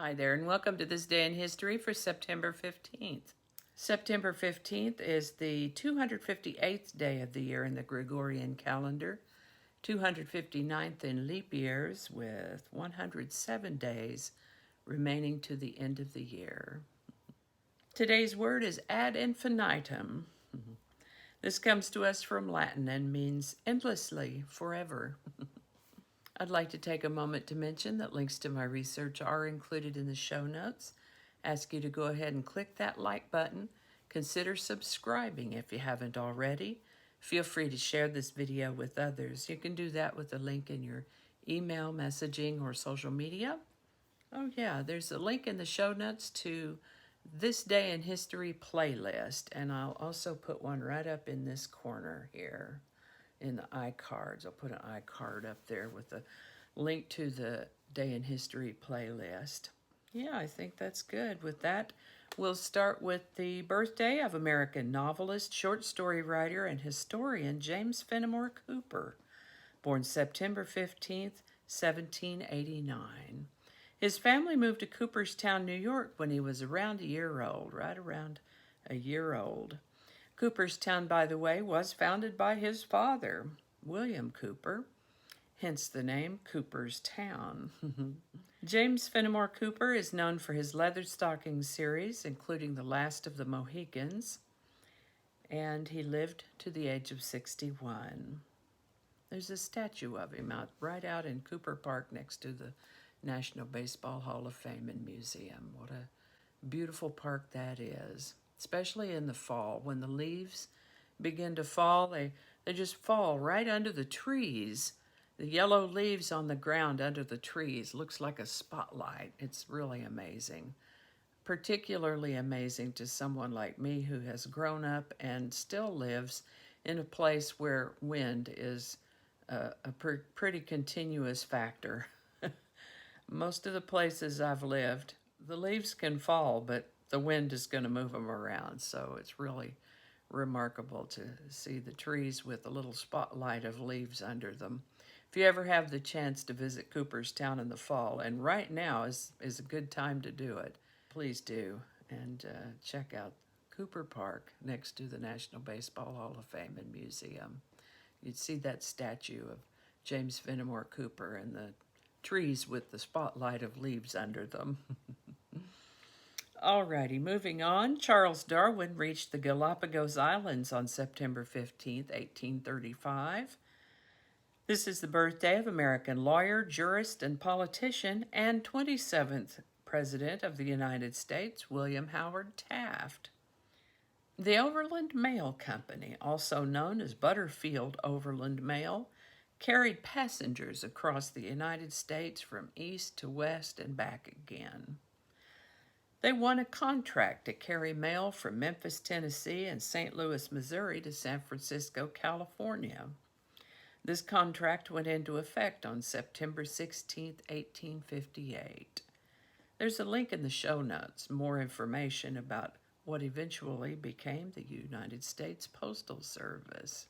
Hi there, and welcome to this day in history for September 15th. September 15th is the 258th day of the year in the Gregorian calendar, 259th in leap years, with 107 days remaining to the end of the year. Today's word is ad infinitum. This comes to us from Latin and means endlessly, forever. I'd like to take a moment to mention that links to my research are included in the show notes. Ask you to go ahead and click that like button. Consider subscribing if you haven't already. Feel free to share this video with others. You can do that with a link in your email, messaging, or social media. Oh yeah, there's a link in the show notes to This Day in History playlist, and I'll also put one right up in this corner here. In the iCards. I'll put an iCard up there with a link to the Day in History playlist. Yeah, I think that's good. With that, we'll start with the birthday of American novelist, short story writer, and historian James Fenimore Cooper, born September 15th, 1789. His family moved to Cooperstown, New York when he was around a year old, right around a year old. Cooperstown, by the way, was founded by his father, William Cooper, hence the name Cooperstown. James Fenimore Cooper is known for his Leatherstocking series, including The Last of the Mohicans, and he lived to the age of 61. There's a statue of him right out in Cooper Park next to the National Baseball Hall of Fame and Museum. What a beautiful park that is. Especially in the fall, when the leaves begin to fall, they just fall right under the trees. The yellow leaves on the ground under the trees looks like a spotlight. It's really amazing. Particularly amazing to someone like me who has grown up and still lives in a place where wind is a pretty continuous factor. Most of the places I've lived, the leaves can fall, but the wind is going to move them around. So it's really remarkable to see the trees with a little spotlight of leaves under them. If you ever have the chance to visit Cooperstown in the fall, and right now is a good time to do it, please do. And check out Cooper Park next to the National Baseball Hall of Fame and Museum. You'd see that statue of James Fenimore Cooper and the trees with the spotlight of leaves under them. Alrighty, moving on. Charles Darwin reached the Galapagos Islands on September 15th, 1835. This is the birthday of American lawyer, jurist, and politician, and 27th President of the United States, William Howard Taft. The Overland Mail Company, also known as Butterfield Overland Mail, carried passengers across the United States from east to west and back again. They won a contract to carry mail from Memphis, Tennessee, and St. Louis, Missouri to San Francisco, California. This contract went into effect on September 16, 1858. There's a link in the show notes, more information about what eventually became the United States Postal Service.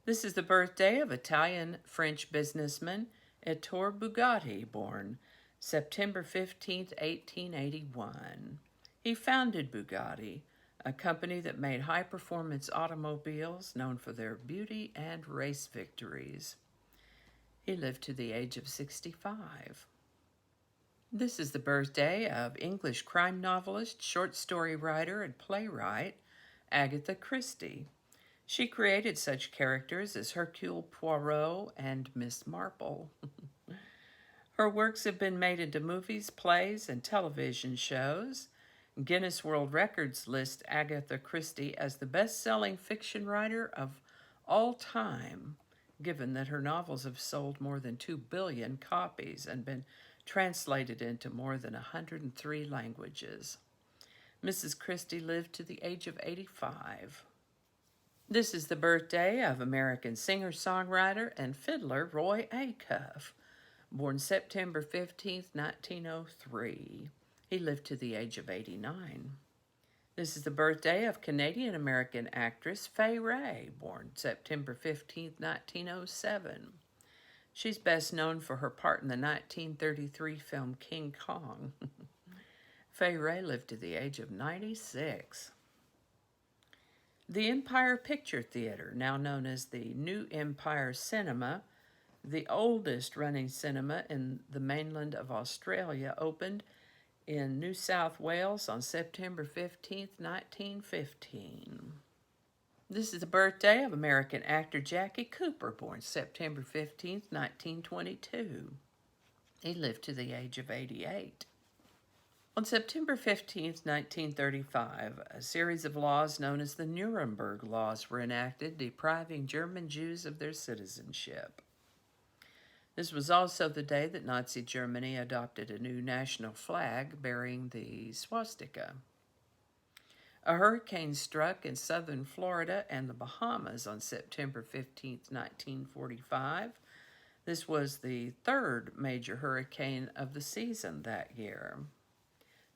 This is the birthday of Italian-French businessman Ettore Bugatti, born September 15, 1881. He founded Bugatti, a company that made high-performance automobiles known for their beauty and race victories. He lived to the age of 65. This is the birthday of English crime novelist, short story writer, and playwright Agatha Christie. She created such characters as Hercule Poirot and Miss Marple. Her works have been made into movies, plays, and television shows. Guinness World Records lists Agatha Christie as the best-selling fiction writer of all time, given that her novels have sold more than 2 billion copies and been translated into more than 103 languages. Mrs. Christie lived to the age of 85. This is the birthday of American singer-songwriter and fiddler Roy Acuff, born September 15, 1903. He lived to the age of 89. This is the birthday of Canadian-American actress Fay Wray, born September 15, 1907. She's best known for her part in the 1933 film King Kong. Fay Wray lived to the age of 96. The Empire Picture Theater, now known as the New Empire Cinema, the oldest running cinema in the mainland of Australia, opened in New South Wales on September 15th, 1915. This is the birthday of American actor Jackie Cooper, born September 15th, 1922. He lived to the age of 88. On September 15th, 1935, a series of laws known as the Nuremberg Laws were enacted, depriving German Jews of their citizenship. This was also the day that Nazi Germany adopted a new national flag bearing the swastika. A hurricane struck in southern Florida and the Bahamas on September 15, 1945. This was the third major hurricane of the season that year.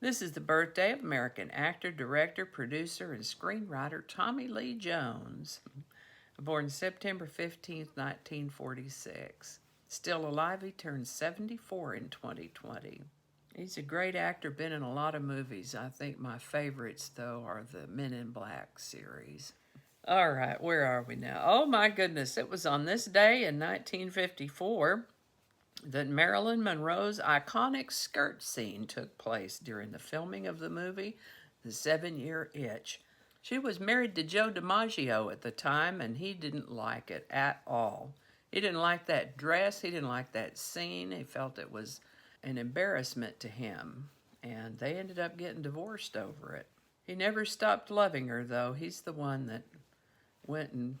This is the birthday of American actor, director, producer, and screenwriter Tommy Lee Jones, born September 15, 1946. Still alive, he turned 74 in 2020. He's a great actor, been in a lot of movies. I think my favorites, though, are the Men in Black series. All right, where are we now? Oh, my goodness. It was on this day in 1954 that Marilyn Monroe's iconic skirt scene took place during the filming of the movie The 7-Year Itch. She was married to Joe DiMaggio at the time, and he didn't like it at all. He didn't like that dress. He didn't like that scene. He felt it was an embarrassment to him, and they ended up getting divorced over it. He never stopped loving her, though. He's the one that went and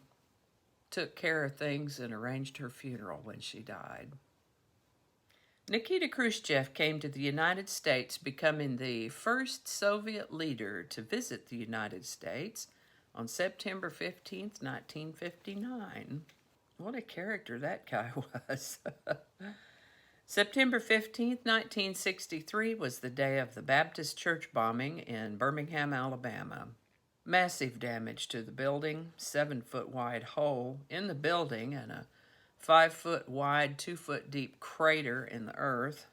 took care of things and arranged her funeral when she died. Nikita Khrushchev came to the United States, becoming the first Soviet leader to visit the United States on September 15, 1959. What a character that guy was. September 15, 1963 was the day of the Baptist church bombing in Birmingham, Alabama. Massive damage to the building, 7-foot wide hole in the building and a 5-foot wide, 2-foot deep crater in the earth.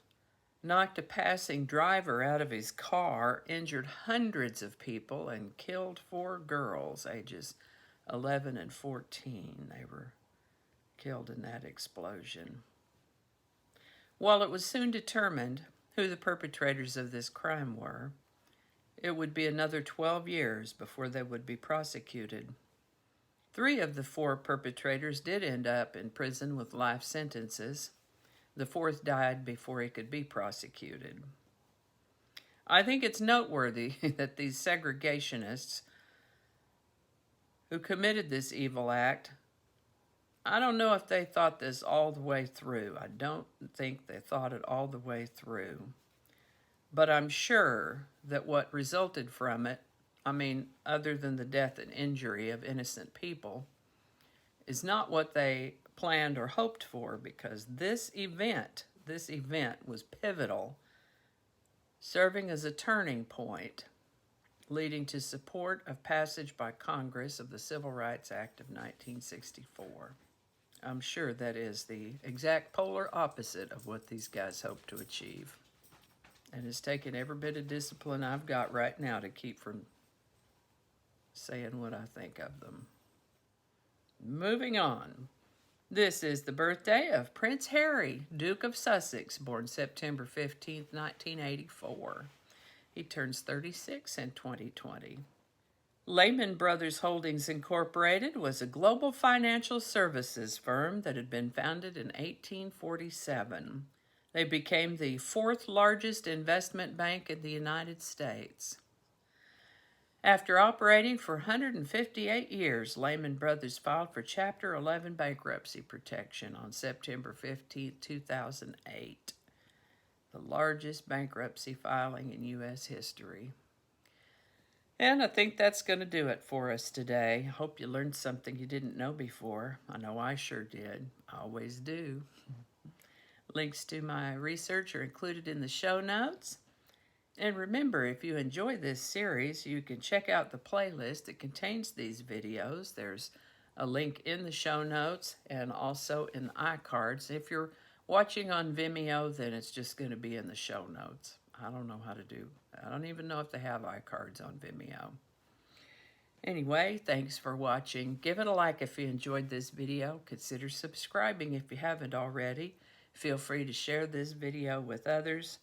Knocked a passing driver out of his car, injured hundreds of people, and killed 4 girls, ages 11 and 14. They were killed in that explosion. While it was soon determined who the perpetrators of this crime were, it would be another 12 years before they would be prosecuted. 3 of the 4 perpetrators did end up in prison with life sentences. The 4th died before he could be prosecuted. I think it's noteworthy that these segregationists who committed this evil act, I don't know if they thought this all the way through. I don't think they thought it all the way through. But I'm sure that what resulted from it, other than the death and injury of innocent people, is not what they planned or hoped for, because this event was pivotal, serving as a turning point, leading to support of passage by Congress of the Civil Rights Act of 1964. I'm sure that is the exact polar opposite of what these guys hope to achieve. And it's taken every bit of discipline I've got right now to keep from saying what I think of them. Moving on. This is the birthday of Prince Harry, Duke of Sussex, born September 15, 1984. He turns 36 in 2020. Lehman Brothers Holdings Incorporated was a global financial services firm that had been founded in 1847. They became the 4th largest investment bank in the United States. After operating for 158 years, Lehman Brothers filed for Chapter 11 bankruptcy protection on September 15, 2008, the largest bankruptcy filing in U.S. history. And I think that's going to do it for us today. I hope you learned something you didn't know before. I know I sure did. I always do. Links to my research are included in the show notes. And remember, if you enjoy this series, you can check out the playlist that contains these videos. There's a link in the show notes and also in the iCards. If you're watching on Vimeo, then it's just going to be in the show notes. I don't even know if they have iCards on Vimeo. Anyway, thanks for watching. Give it a like if you enjoyed this video. Consider subscribing if you haven't already. Feel free to share this video with others.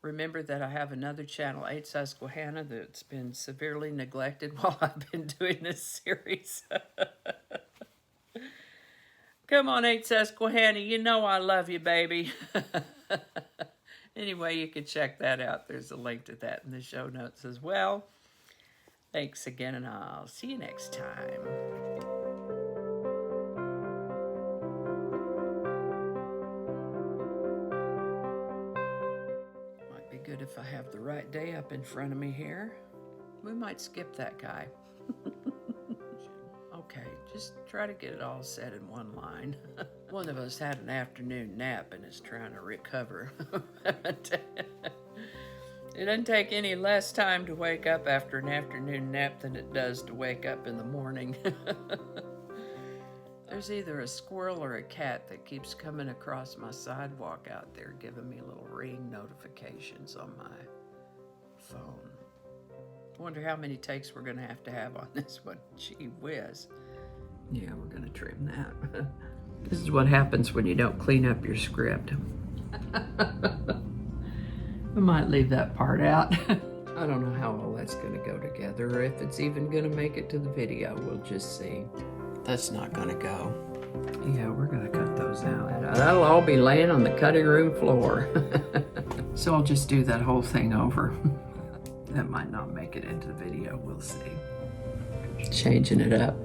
Remember that I have another channel, 8 Susquehanna, that's been severely neglected while I've been doing this series. Come on, 8 Susquehanna, you know I love you, baby. Anyway, you can check that out. There's a link to that in the show notes as well. Thanks again, and I'll see you next time. Might be good if I have the right day up in front of me here. We might skip that guy. Okay, just try to get it all said in one line. One of us had an afternoon nap and is trying to recover. It doesn't take any less time to wake up after an afternoon nap than it does to wake up in the morning. There's either a squirrel or a cat that keeps coming across my sidewalk out there giving me little ring notifications on my phone. I wonder how many takes we're going to have on this one. Gee whiz. Yeah, we're going to trim that. This is what happens when you don't clean up your script. I might leave that part out. I don't know how all that's going to go together or if it's even going to make it to the video. We'll just see. That's not going to go. Yeah, we're going to cut those out. That'll all be laying on the cutting room floor. So I'll just do that whole thing over. That might not make it into the video. We'll see. Changing it up.